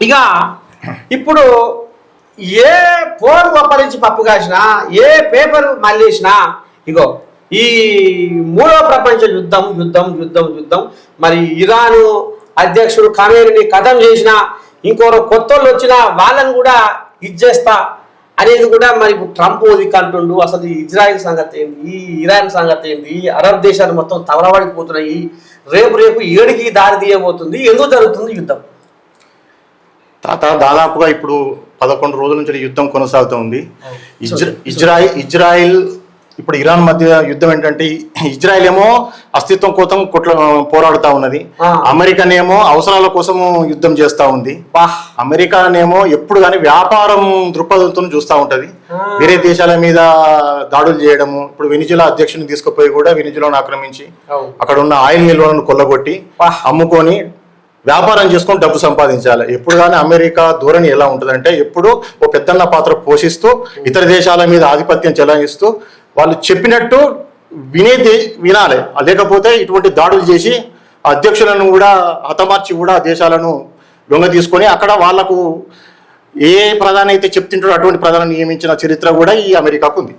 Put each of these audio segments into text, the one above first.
ఇక ఇప్పుడు ఏ ఫోన్ గొప్పరించి పప్పు కాసినా, ఏ పేపర్ మళ్ళీసినా ఇగో ఈ మూడో ప్రపంచ యుద్ధం యుద్ధం యుద్ధం యుద్ధం మరి ఇరాను అధ్యక్షుడు ఖమేనీని కథం చేసిన, ఇంకోరు కొత్త వాళ్ళు వచ్చినా వాళ్ళని కూడా ఇచ్చేస్తా అనేది కూడా మరి ఇప్పుడు ట్రంప్ అంటుండు. అసలు ఇజ్రాయిల్ సంగతి ఏంది, ఈ ఇరాన్ సంగతి ఏంది, అరబ్ దేశాలు మొత్తం తవలబడిపోతున్నాయి, రేపు ఏడికి దారి తీయబోతుంది, ఎందుకు జరుగుతుంది యుద్ధం? దాదాపుగా ఇప్పుడు 11 రోజుల నుంచి యుద్ధం కొనసాగుతుంది. ఇజ్రాయిల్ ఇప్పుడు ఇరాన్ మధ్య యుద్ధం ఏంటంటే, ఇజ్రాయెల్ ఏమో అస్తిత్వం కోసం పోరాడుతూ ఉన్నది, అమెరికానేమో అవసరాల కోసం యుద్ధం చేస్తూ ఉంది. అమెరికానేమో ఎప్పుడు కానీ వ్యాపారం దృక్పథంతో చూస్తూ ఉంటది, వేరే దేశాల మీద దాడులు చేయడము. ఇప్పుడు వెనిజులా అధ్యక్షుని తీసుకుపోయి కూడా వెనిజులాను ఆక్రమించి అక్కడ ఉన్న ఆయిల్ నిల్వలను కొల్లగొట్టి అమ్ముకొని వ్యాపారం చేసుకొని డబ్బు సంపాదించాలి. ఎప్పుడు కానీ అమెరికా ధోరణి ఎలా ఉంటుందంటే, ఎప్పుడు ఓ పెద్దన్న పాత్ర పోషిస్తూ ఇతర దేశాల మీద ఆధిపత్యం చెలాయిస్తూ వాళ్ళు చెప్పినట్టు వినాలి, లేకపోతే ఇటువంటి దాడులు చేసి అధ్యక్షులను కూడా హతమార్చి కూడా దేశాలను లొంగ తీసుకొని అక్కడ వాళ్లకు ఏ ప్రధాని అయితే చెప్తుంటారో అటువంటి ప్రధాని నియమించిన చరిత్ర కూడా ఈ అమెరికాకు ఉంది.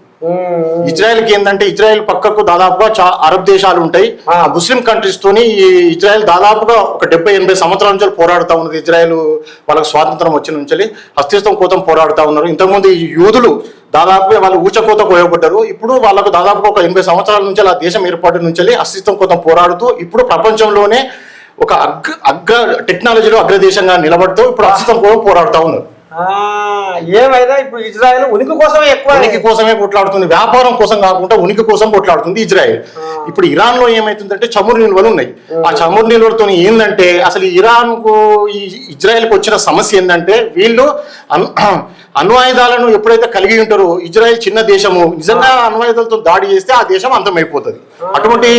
ఇజ్రాయెల్కి ఏంటంటే, ఇజ్రాయెల్ పక్కకు దాదాపుగా అరబ్ దేశాలు ఉంటాయి, ముస్లిం కంట్రీస్ తోని ఇజ్రాయెల్ దాదాపుగా ఒక 70-80 సంవత్సరాల నుంచి పోరాడుతూ ఉన్నది. ఇజ్రాయెల్ వాళ్ళకు స్వాతంత్రం వచ్చిన నుంచి అస్తిత్వం కోసం పోరాడుతూ ఉన్నారు. ఇంతకుముందు ఈ యూదులు దాదాపుగా వాళ్ళు ఊచకోత కోయబడ్డారు. ఇప్పుడు వాళ్ళకు దాదాపుగా ఒక 80 సంవత్సరాల నుంచి ఆ దేశం ఏర్పాటు నుంచి అస్తిత్వం కోసం పోరాడుతూ ఇప్పుడు ప్రపంచంలోనే ఒక టెక్నాలజీలో అగ్రదేశంగా నిలబడుతూ ఇప్పుడు అస్తిత్వం కోసం పోరాడుతూ ఉన్నారు. ఏమైనా ఇప్పుడు ఇజ్రాయెల్ ఉనికి కోసమే కొట్లాడుతుంది, వ్యాపారం కోసం కాకుండా ఉనికి కోసం కొట్లాడుతుంది ఇజ్రాయెల్. ఇప్పుడు ఇరాన్ లో ఏమైతుందంటే చమురు నిల్వలు ఉన్నాయి. ఆ చమురు నిల్వలతో ఏంటంటే, అసలు ఇరాన్ కు ఇజ్రాయెల్ కు వచ్చిన సమస్య ఏంటంటే, వీళ్ళు అణ్వాయుధాలను ఎప్పుడైతే కలిగి ఉంటారో, ఇజ్రాయెల్ చిన్న దేశము, నిజంగా అణ్వాయుధాలతో దాడి చేస్తే ఆ దేశం అంతమైపోతుంది. అటువంటి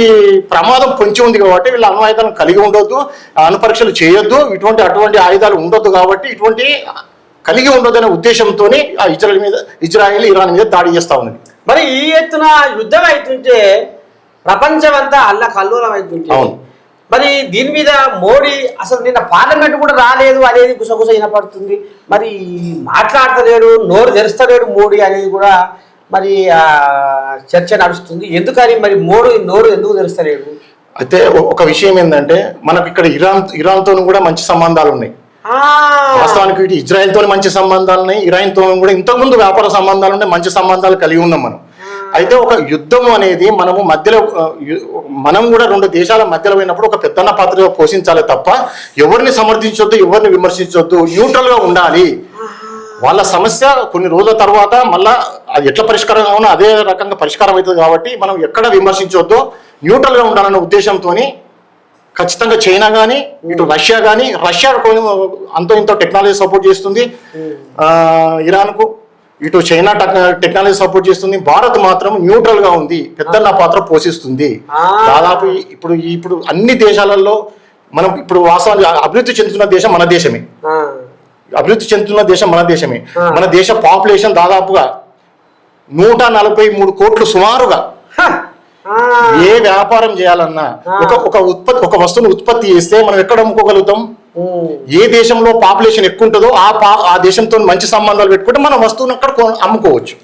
ప్రమాదం పొంచి ఉంది కాబట్టి వీళ్ళు అణ్వాయుధాలను కలిగి ఉండొద్దు, అణుపరీక్షలు చేయొద్దు, అటువంటి ఆయుధాలు ఉండొద్దు. కాబట్టి ఇటువంటి కలిగి ఉండదనే ఉద్దేశంతో ఆ ఇజ్రాయెల్ ఇరాన్ మీద దాడి చేస్తా ఉన్నది. మరి ఈ ఎత్తున యుద్ధం అవుతుంటే ప్రపంచం అంతా అల్లకల్లోలం అవుతుంటే, మరి దీని మీద మోడీ అసలు నిన్న పార్లమెంట్ కూడా రాలేదు అనేది గుసగుస వినపడుతుంది. మరి మాట్లాడతలేడు, నోరు తెరుస్తలేడు మోడీ అనేది కూడా మరి చర్చ నడుస్తుంది. ఎందుకని మరి మోడీ నోరు ఎందుకు తెరుస్తలేడు? అయితే ఒక విషయం ఏంటంటే, మనకు ఇక్కడ ఇరాన్తో కూడా మంచి సంబంధాలు ఉన్నాయి. వాస్తవానికి ఇటు ఇజ్రాయెల్ తో మంచి సంబంధాలు ఉన్నాయి, ఇరాన్ తో కూడా ఇంతకుముందు వ్యాపార సంబంధాలు ఉన్నాయి, మంచి సంబంధాలు కలిగి ఉన్నాం మనం. అయితే ఒక యుద్ధం అనేది మనం కూడా 2 దేశాల మధ్యలో పోయినప్పుడు ఒక పెద్దన్న పాత్ర పోషించాలి తప్ప ఎవరిని సమర్థించొద్దు, ఎవరిని విమర్శించొద్దు, న్యూట్రల్ గా ఉండాలి. వాళ్ళ సమస్య కొన్ని రోజుల తర్వాత మళ్ళా అది ఎట్లా పరిష్కారం కావాలో అదే రకంగా పరిష్కారం అవుతుంది. కాబట్టి మనం ఎక్కడ విమర్శించొద్దు, న్యూట్రల్ గా ఉండాలన్న ఉద్దేశంతో ఖచ్చితంగా చైనా కానీ ఇటు రష్యా కానీ, రష్యా అంతో ఇంతో టెక్నాలజీ సపోర్ట్ చేస్తుంది ఇరాన్కు, ఇటు చైనా టెక్నాలజీ సపోర్ట్ చేస్తుంది. భారత్ మాత్రం న్యూట్రల్ గా ఉంది, పెద్దన్న పాత్ర పోషిస్తుంది. దాదాపు ఇప్పుడు అన్ని దేశాలలో మనం ఇప్పుడు వాస్తవానికి అభివృద్ధి చెందుతున్న దేశం మన దేశమే, మన దేశ పాపులేషన్ దాదాపుగా 143 కోట్లు సుమారుగా. ఏ వ్యాపారం చేయాలన్నా ఒక వస్తువును ఉత్పత్తి చేస్తే మనం ఎక్కడ అమ్ముకోగలుగుతాం? ఏ దేశంలో పాపులేషన్ ఎక్కువ ఉంటుందో ఆ దేశంతో మంచి సంబంధాలు పెట్టుకుంటే మన వస్తువును అక్కడ అమ్ముకోవచ్చు.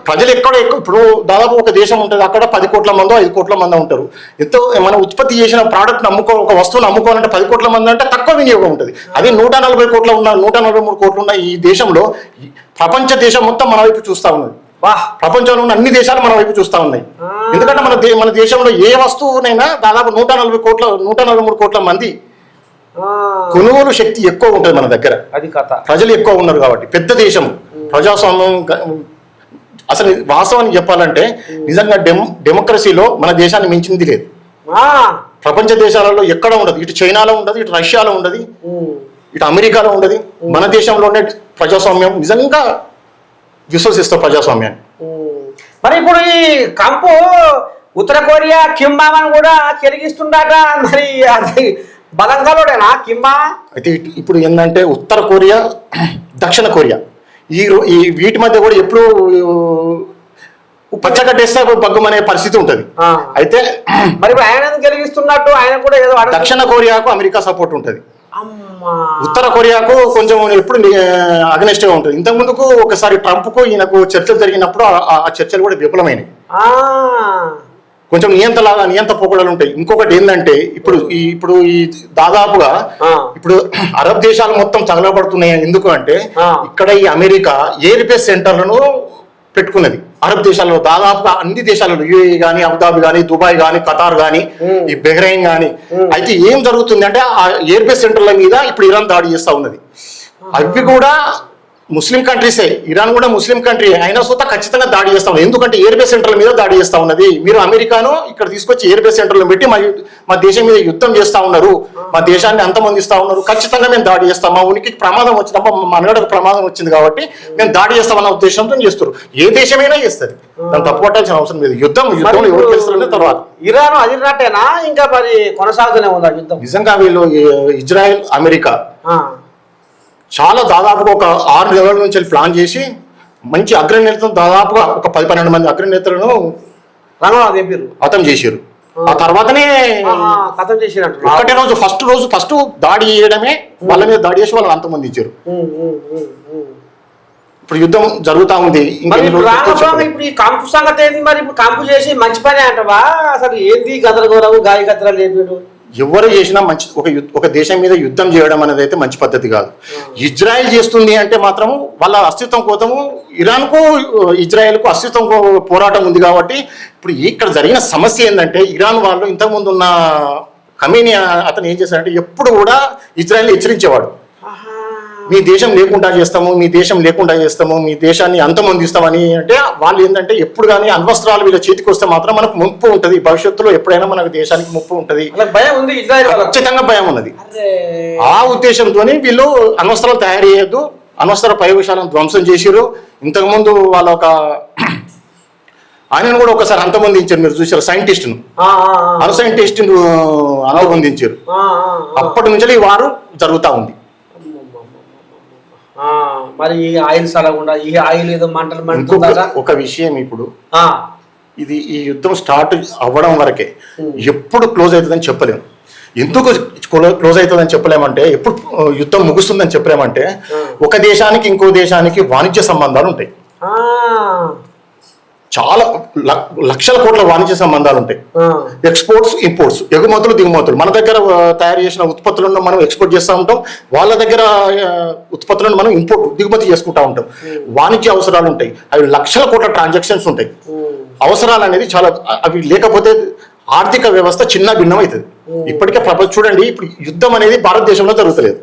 ప్రజలు ఎక్కువ ఇప్పుడు దాదాపు ఒక దేశం ఉంటుంది, అక్కడ 10 కోట్ల మందో 5 కోట్ల మంది ఉంటారు. ఎంతో మనం ఉత్పత్తి చేసిన ప్రోడక్ట్ ఒక వస్తువును అమ్ముకోవాలంటే 10 కోట్ల మంది అంటే తక్కువ వినియోగం ఉంటుంది. అదే 140 కోట్ల ఉన్న 143 కోట్లు ఉన్న ఈ దేశంలో ప్రపంచ దేశం మొత్తం మన వైపు చూస్తా ఉన్నది. ప్రపంచంలో ఉన్న అన్ని దేశాలు మన వైపు చూస్తా ఉన్నాయి. ఎందుకంటే మన దేశంలో ఏ వస్తువునైనా దాదాపు 143 కోట్ల మంది కొనుగోలు శక్తి ఎక్కువ ఉంటుంది మన దగ్గర. అది కథ, ప్రజలు ఎక్కువ ఉన్నారు కాబట్టి పెద్ద దేశం, ప్రజాస్వామ్యం. అసలు వాస్తవానికి చెప్పాలంటే నిజంగా డెమోక్రసీలో మన దేశాన్ని మించింది లేదు. ప్రపంచ దేశాలలో ఎక్కడ ఉండదు, ఇటు చైనాలో ఉండదు, ఇటు రష్యాలో ఉండదు, ఇటు అమెరికాలో ఉండదు. మన దేశంలో ఉండే ప్రజాస్వామ్యం నిజంగా విశ్వసిస్తాం ప్రజాస్వామ్యాన్ని. మరి ఇప్పుడు ఈ కంపు ఉత్తర కొరియా కింబామని కూడా చెరిగిస్తుండట, మరి అది బలంగాలోడేనా కింబా? అయితే ఇప్పుడు ఏంటంటే ఉత్తర కొరియా, దక్షిణ కొరియా ఈ వీటి మధ్య కూడా ఎప్పుడు పచ్చగట్టేస్తే బగ్గమనే పరిస్థితి ఉంటుంది. అయితే మరి ఆయన కలిగిస్తున్నట్టు ఆయన కూడా ఏదో దక్షిణ కొరియాకు అమెరికా సపోర్ట్ ఉంటుంది. అమ్మా. ఉత్తర కొరియాకు కొంచెం ఎప్పుడు అగనెస్ట్ గా ఉంటుంది. ఇంతకు ముందుకు ఒకసారి ట్రంప్ కు ఈయనకు చర్చలు జరిగినప్పుడు ఆ చర్చలు కూడా విఫలమైనవి. కొంచెం నియంత పోకడలు ఉంటాయి. ఇంకొకటి ఏంటంటే ఇప్పుడు ఈ దాదాపుగా ఇప్పుడు అరబ్ దేశాలు మొత్తం తగలబడుతున్నాయి. ఎందుకు అంటే ఇక్కడ ఈ అమెరికా ఎయిర్ బేస్ సెంటర్లను పెట్టుకున్నది. అరబ్ దేశాల్లో దాదాపుగా అన్ని దేశాలలో యూఏఈ కానీ, అబుదాబి కానీ, దుబాయ్ కానీ, ఖతార్ కానీ, ఈ బెహ్రెయిన్ కానీ. అయితే ఏం జరుగుతుంది అంటే ఆ ఎయిర్ బేస్ సెంటర్ల మీద ఇప్పుడు ఇరాన్ దాడి చేస్తా ఉన్నది. అవి కూడా ముస్లిం కంట్రీసే. ఇరాన్ కూడా ముస్లిం కంట్రీ అయినా సుత ఖచ్చితంగా దాడి చేస్తా ఉన్నది. ఎందుకంటే ఎయిర్ బేస్ సెంటర్ల మీద దాడి చేస్తా ఉన్నది. మీరు అమెరికాను ఇక్కడ తీసుకొచ్చి ఎయిర్ బేస్ సెంటర్లో పెట్టి మా దేశం మీద యుద్ధం చేస్తా ఉన్నారు, మా దేశాన్ని అంతమందిస్తా ఉన్నారు, ఖచ్చితంగా మేము దాడి చేస్తాం, మా ఉనికికి ప్రమాదం వచ్చినప్పుడు మా మనగడకు ప్రమాదం వచ్చింది కాబట్టి మేము దాడి చేస్తామన్న ఉద్దేశంతో చేస్తారు. ఏ దేశమైనా చేస్తుంది, దాన్ని తప్పుపట్టాల్సిన అవసరం లేదు. యుద్ధం ఎవరు చేస్తారనే తర్వాత ఇరాన్ అదిరినట్టేనా ఇంకా మరి కొనసాగుతూనే ఉందా యుద్ధం? నిజంగా వీళ్ళు ఇజ్రాయెల్ అమెరికా చాలా దాదాపుగా ఒక 6 నెలల నుంచి ప్లాన్ చేసి మంచి అగ్రనేతలను దాదాపుగా ఒక 10-12 మంది అగ్రనేతలను హతం చేశారు. ఆ తర్వాతనే హతం చేసినట్టు ఒకటే రోజు ఫస్ట్ దాడి చేయడమే, వాళ్ళ మీద దాడి చేసి వాళ్ళని అంతమందించారు. ఇప్పుడు యుద్ధం జరుగుతా ఉంది. ఇప్పుడు ఈ కంపు సంగతి ఏంది మరి? ఇప్పుడు కంపు చేసి మంచి పని అంటవా? అసలు ఏంది గదరగోరవు గాయ గత్రాలు ఏంటి? ఎవరు చేసినా మంచి ఒక దేశం మీద యుద్ధం చేయడం అనేది అయితే మంచి పద్ధతి కాదు. ఇజ్రాయెల్ చేస్తుంది అంటే మాత్రం వాళ్ళ అస్తిత్వం కోసము ఇరాన్కు ఇజ్రాయెల్కు అస్తిత్వం పోరాటం ఉంది కాబట్టి ఇప్పుడు ఇక్కడ జరిగిన సమస్య ఏంటంటే ఇరాన్ వాళ్ళు ఇంతకుముందు ఉన్న ఖమేనీ అతను ఏం చేశాడంటే ఎప్పుడు కూడా ఇజ్రాయెల్ని హెచ్చరించేవాడు. మీ దేశం లేకుండా చేస్తాము, మీ దేశం లేకుండా చేస్తాము, మీ దేశాన్ని అంతమొందిస్తామని. అంటే వాళ్ళు ఏంటంటే ఎప్పుడు కానీ అణ్వస్త్రాలు వీళ్ళ చేతికి వస్తే మాత్రం మనకు ముప్పు ఉంటుంది, భవిష్యత్తులో ఎప్పుడైనా మనకు దేశానికి ముప్పు ఉంటుంది, ఖచ్చితంగా భయం ఉన్నది. ఆ ఉద్దేశంతోనే వీళ్ళు అణ్వస్త్రాలు తయారు చేయొద్దు, అణ్వస్త్ర ప్రయోగశాలను ధ్వంసం చేసిరు. ఇంతకుముందు వాళ్ళ ఒక ఆయనను కూడా ఒకసారి అంతమొందించారు. మీరు చూసారు సైంటిస్ట్ను, సైంటిస్ట్ను అంతమొందించారు. అప్పటి నుంచి ఈ వారు జరుగుతూ ఉంది. మరి ఈ ఆయిల్ సలకుండా ఈ ఆయిల్ ఏదో మంటలు మండుతుందా? ఒక విషయం, ఇప్పుడు ఇది ఈ యుద్ధం స్టార్ట్ అవ్వడం వరకే, ఎప్పుడు క్లోజ్ అవుతుందని చెప్పలేము. ఎందుకు క్లోజ్ అవుతుందని చెప్పలేమంటే, ఎప్పుడు యుద్ధం ముగుస్తుందని చెప్పలేమంటే, ఒక దేశానికి ఇంకో దేశానికి వాణిజ్య సంబంధాలు ఉంటాయి. చాలా లక్షల కోట్ల వాణిజ్య సంబంధాలు ఉంటాయి. ఎక్స్పోర్ట్స్, ఇంపోర్ట్స్, ఎగుమతులు, దిగుమతులు. మన దగ్గర తయారు చేసిన ఉత్పత్తులను మనం ఎక్స్పోర్ట్ చేస్తూ ఉంటాం, వాళ్ళ దగ్గర ఉత్పత్తులను మనం దిగుమతి చేసుకుంటా ఉంటాం. వాణిజ్య అవసరాలు ఉంటాయి, అవి లక్షల కోట్ల ట్రాన్సాక్షన్స్ ఉంటాయి. అవసరాలు అనేది చాలా, అవి లేకపోతే ఆర్థిక వ్యవస్థ చిన్న భిన్నం అవుతుంది. ఇప్పటికే చూడండి, ఇప్పుడు యుద్ధం అనేది భారతదేశంలో జరుగుతలేదు,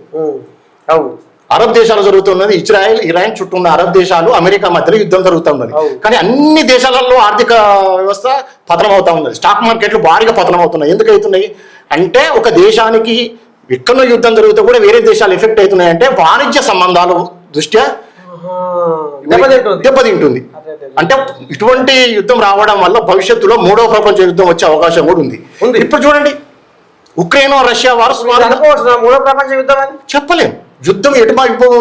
అరబ్ దేశాలు జరుగుతున్నది. ఇజ్రాయెల్, ఇరాన్ చుట్టూ ఉన్న అరబ్ దేశాలు, అమెరికా మధ్యలో యుద్ధం జరుగుతున్నది. కానీ అన్ని దేశాలలో ఆర్థిక వ్యవస్థ పతనం అవుతా ఉన్నది. స్టాక్ మార్కెట్లు భారీగా పతనం అవుతున్నాయి. ఎందుకు అవుతున్నాయి అంటే, ఒక దేశానికి ఎక్కడో యుద్ధం జరిగితే కూడా వేరే దేశాలు ఎఫెక్ట్ అవుతున్నాయి అంటే వాణిజ్య సంబంధాలు దృష్ట్యా దెబ్బతింటుంది. అంటే ఇటువంటి యుద్ధం రావడం వల్ల భవిష్యత్తులో 3వ ప్రపంచ యుద్ధం వచ్చే అవకాశం కూడా ఉంది. ఇప్పుడు చూడండి, ఉక్రెయిన్ రష్యా వారు 3వ ప్రపంచ యుద్ధం అని చెప్పలేము. యుద్ధం ఎటు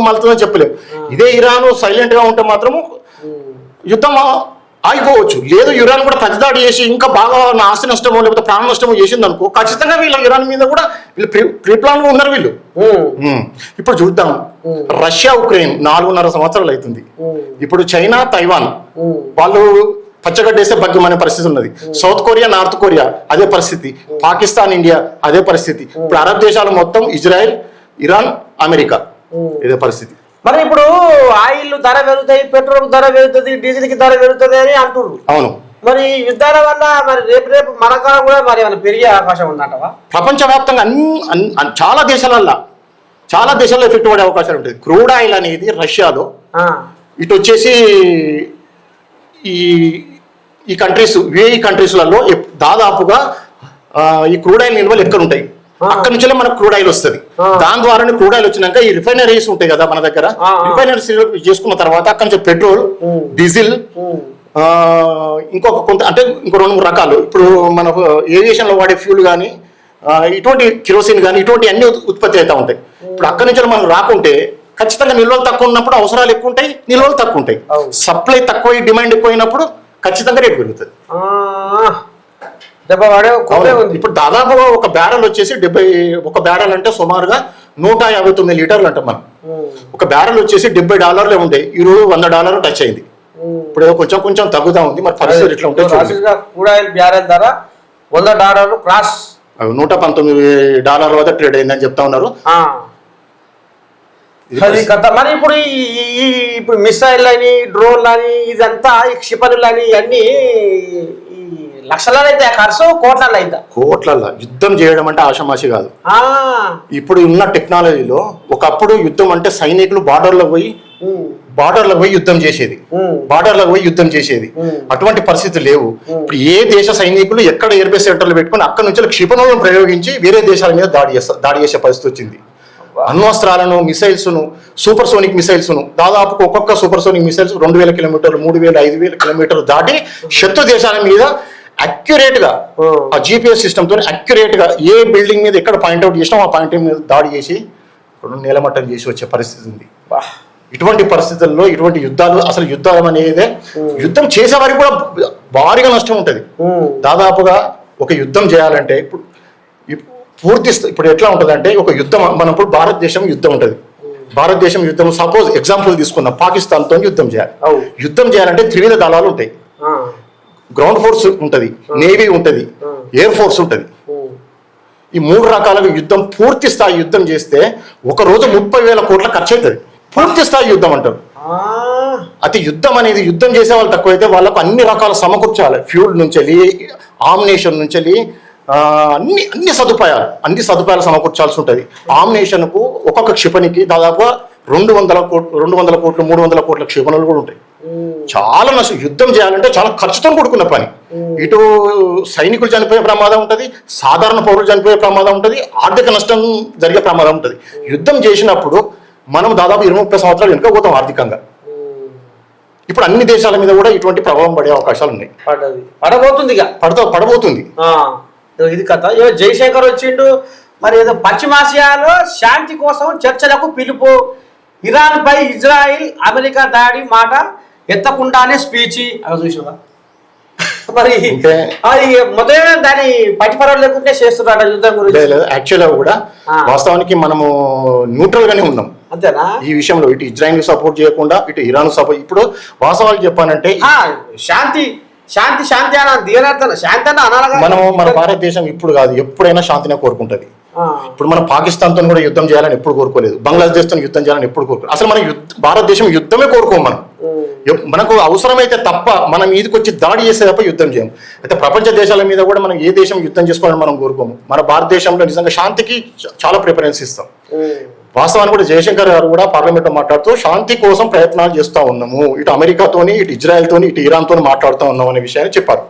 మలుతుందని చెప్పలేము. ఇదే ఇరాన్ సైలెంట్ గా ఉంటే మాత్రము యుద్ధం ఆగిపోవచ్చు. లేదు, ఇరాన్ కూడా ప్రతిదాడి చేసి ఇంకా బాగా ఆస్తి నష్టమో లేకపోతే ప్రాణ నష్టమో చేసింది అనుకో, ఖచ్చితంగా వీళ్ళ ఇరాన్ మీద కూడా వీళ్ళు ప్రీ ప్లాన్ గా ఉన్నారు వీళ్ళు. ఇప్పుడు చూద్దాం, రష్యా ఉక్రెయిన్ 4.5 సంవత్సరాలు అవుతుంది. ఇప్పుడు చైనా, తైవాన్ వాళ్ళు పచ్చగడ్డేస్తే బగ్గమనే పరిస్థితి ఉన్నది. సౌత్ కొరియా, నార్త్ కొరియా అదే పరిస్థితి. పాకిస్తాన్, ఇండియా అదే పరిస్థితి. ఇప్పుడు అరబ్ దేశాలు మొత్తం ఇజ్రాయెల్, ఇరాన్, అమెరికా ఇదే పరిస్థితి. మరి ఇప్పుడు ఆయిల్ ధర పెరుగుతాయి, పెట్రోల్ ధర పెరుగుతుంది, డీజిల్ కి ధర పెరుగుతుంది అని అంటున్నారు. అవును. మరి యుద్ధాల వల్ల మరి రేపు మన కాలం కూడా మరి ఏమైనా పెరిగే అవకాశం ఉందంటవా? ప్రపంచవ్యాప్తంగా చాలా దేశాల్లో ఎఫెక్ట్ పడే అవకాశాలు ఉంటుంది. క్రూడ్ ఆయిల్ అనేది రష్యాలో, ఇటు వచ్చేసి ఈ కంట్రీస్, యుఏఈ కంట్రీస్లలో దాదాపుగా ఈ క్రూడ్ ఆయిల్ నిల్వలు ఎక్కడ ఉంటాయి, అక్కడి నుంచే మనకు క్రూడ్ ఆయిల్ వస్తుంది. దాని ద్వారానే క్రూడ్ ఆయిల్ వచ్చినాక ఈ రిఫైనరీస్ ఉంటాయి కదా మన దగ్గర, రిఫైనరీస్ చేసుకున్న తర్వాత అక్కడి నుంచి పెట్రోల్, డీజిల్, ఇంకొక కొంత అంటే ఇంకో 2-3 రకాలు. ఇప్పుడు మన ఏవియేషన్ లో వాడే ఫ్యూల్ కానీ, ఇటువంటి కిరోసిన్ కానీ, ఇటువంటి అన్ని ఉత్పత్తి అవుతా ఉంటాయి. ఇప్పుడు అక్కడి నుంచి మనం రాకుంటే ఖచ్చితంగా నిల్వలు తక్కువ ఉన్నప్పుడు అవసరాలు ఎక్కువ ఉంటాయి, నిల్వలు తక్కువ ఉంటాయి. సప్లై తక్కువ, డిమాండ్ ఎక్కువైనప్పుడు ఖచ్చితంగా రేటు పెరుగుతుంది. ఇప్పుడు దాదాపుగా ఒక బ్యారెల్ వచ్చేసి 70, ఒక బ్యారెల్ అంటే సుమారుగా 159 లీటర్లు అంటాం మనం. ఒక బ్యారెల్ వచ్చేసి $70 ఉండే, ఈరోజు $100 టచ్ అయింది. ఇప్పుడు ఏదో కొంచెం కొంచెం తగ్గుతా ఉంది. మరి పరిస్థితి ఎట్లా ఉంటుంది? క్రూడాయిల్ బ్యారెల్ ధర $100 క్రాస్, $119 వద్ద ట్రేడ్ అయిందని చెప్తా ఉన్నారు. అది కథ. మరి ఇప్పుడు ఇప్పుడు మిసైల్ అని, డ్రోన్లు అని, ఇదంతా ఈ క్షిపణులు అని ఇవన్నీ లక్షలలో అయితే ఖర్చు, కోట్లలో అయితే కోట్లలో. యుద్ధం చేయడం అంటే ఆషమాషి కాదు. ఇప్పుడు ఉన్న టెక్నాలజీలో ఒకప్పుడు యుద్ధం అంటే సైనికులు బార్డర్లకు పోయి యుద్ధం చేసేది, అటువంటి పరిస్థితులు లేవు. ఇప్పుడు ఏ దేశ సైనికులు ఎక్కడ ఎయిర్ బేస్ సెంటర్లు పెట్టుకుని అక్కడ నుంచి క్షిపణులను ప్రయోగించి వేరే దేశాల మీద దాడి చేసే పరిస్థితి వచ్చింది. అణ్వస్త్రాలను, మిసైల్స్ ను, సూపర్ సోనిక్ మిసైల్స్ ను దాదాపు ఒక్కొక్క సూపర్ సోనిక్ మిసైల్స్ 2000 కిలోమీటర్లు, 3000, 5000 కిలోమీటర్లు దాటి శత్రు దేశాల మీద అక్యురేట్ గా ఆ GPS సిస్టమ్ తో అక్యురేట్ గా ఏ బిల్డింగ్ మీద ఎక్కడ పాయింట్అవుట్ చేసినా ఆ పాయింట్ మీద దాడి చేసి నేలమట్టం చేసి వచ్చే పరిస్థితి ఉంది. ఇటువంటి పరిస్థితుల్లో ఇటువంటి యుద్ధాలు, అసలు యుద్ధం అనేది యుద్ధం చేసేవారికి కూడా భారీగా నష్టం ఉంటుంది. దాదాపుగా ఒక యుద్ధం చేయాలంటే ఇప్పుడు ఎట్లా ఉంటుంది అంటే, ఒక యుద్ధం మనం ఇప్పుడు భారతదేశం యుద్ధం ఉంటుంది. భారతదేశం యుద్ధం సపోజ్ ఎగ్జాంపుల్ తీసుకుందాం, పాకిస్తాన్తో యుద్ధం చేయాలి. యుద్ధం చేయాలంటే త్రివిధ దళాలు ఉంటాయి. గ్రౌండ్ ఫోర్స్ ఉంటుంది, నేవీ ఉంటుంది, ఎయిర్ ఫోర్స్ ఉంటుంది. ఈ 3 రకాలుగా యుద్ధం, పూర్తి స్థాయి యుద్ధం చేస్తే ఒక రోజు 30,000 కోట్ల ఖర్చు అవుతుంది. పూర్తి స్థాయి యుద్ధం అంటారు. అయితే యుద్ధం అనేది, యుద్ధం చేసే వాళ్ళు తక్కువైతే వాళ్ళకు అన్ని రకాల సమకూర్చాలి. ఫ్యూల్ నుంచి వెళ్ళి, ఆమ్నేషన్ నుంచి వెళ్ళి అన్ని సదుపాయాలు సమకూర్చాల్సి ఉంటుంది. ఆమ్నేషన్కు ఒక్కొక్క క్షిపణికి దాదాపు 200 కోట్లు 300 కోట్ల క్షిపణులు కూడా ఉంటాయి. చాలా నష్టం. యుద్ధం చేయాలంటే చాలా ఖర్చుతో కూడుకున్న పని. ఇటు సైనికులు చనిపోయే ప్రమాదం ఉంటుంది, సాధారణ పౌరులు చనిపోయే ప్రమాదం ఉంటుంది, ఆర్థిక నష్టం జరిగే ప్రమాదం ఉంటుంది. యుద్ధం చేసినప్పుడు మనం దాదాపు 20-30 సంవత్సరాలు వెనుక పోతాం ఆర్థికంగా. ఇప్పుడు అన్ని దేశాల మీద కూడా ఇటువంటి ప్రభావం పడే అవకాశాలు ఉన్నాయి. పడబోతుంది. ఇది కథ. జైశంకర్ వచ్చిండు, మరి ఏదో పశ్చిమాసియాలో శాంతి కోసం చర్చలకు పిలుపు, ఇరాన్ పై ఇజ్రాయిల్ అమెరికా దాడి మాట ఎత్తకుండానే స్పీచ్. అవి చూసావా? మరి మొదలైన దాని పట్టిపరవ లేకుంటే చేస్తున్నాడు యుద్ధం గురించి. యాక్చువల్గా కూడా వాస్తవానికి మనము న్యూట్రల్ గానే ఉన్నాం అంతేనా ఈ విషయంలో. ఇటు ఇజ్రాయిల్ సపోర్ట్ చేయకుండా ఇటు ఇరాన్ సపోర్ట్. ఇప్పుడు వాస్తవాలు చెప్పానంటే శాంతి శాంతి శాంతి అన్న శాంతి అన్న అనాలి. మనము మన భారతదేశం ఇప్పుడు కాదు, ఎప్పుడైనా శాంతినే కోరుకుంటది. ఇప్పుడు మనం పాకిస్తాన్ తో కూడా యుద్ధం చేయాలని ఎప్పుడు కోరుకోలేదు, బంగ్లాదేశ్ తో యుద్ధం చేయాలని ఎప్పుడు కోరుకోలేదు. అసలు మనం భారతదేశం యుద్ధమే కోరుకోము. మనకు అవసరమైతే తప్ప మనం మీదకి వచ్చి దాడి చేసే తప్ప యుద్ధం చేయము. అయితే ప్రపంచ దేశాల మీద కూడా మనం ఏ దేశం యుద్ధం చేసుకోవాలని మనం కోరుకోము. మన భారతదేశంలో నిజంగా శాంతికి చాలా ప్రిఫరెన్స్ ఇస్తాం. వాస్తవానికి కూడా జయశంకర్ గారు కూడా పార్లమెంట్ లో మాట్లాడుతూ శాంతి కోసం ప్రయత్నాలు చేస్తూ ఉన్నాము, ఇటు అమెరికాతోని, ఇటు ఇజ్రాయెల్ తోని, ఇటు ఇరాన్ తోని మాట్లాడుతూ ఉన్నాం అనే విషయాన్ని చెప్పారు.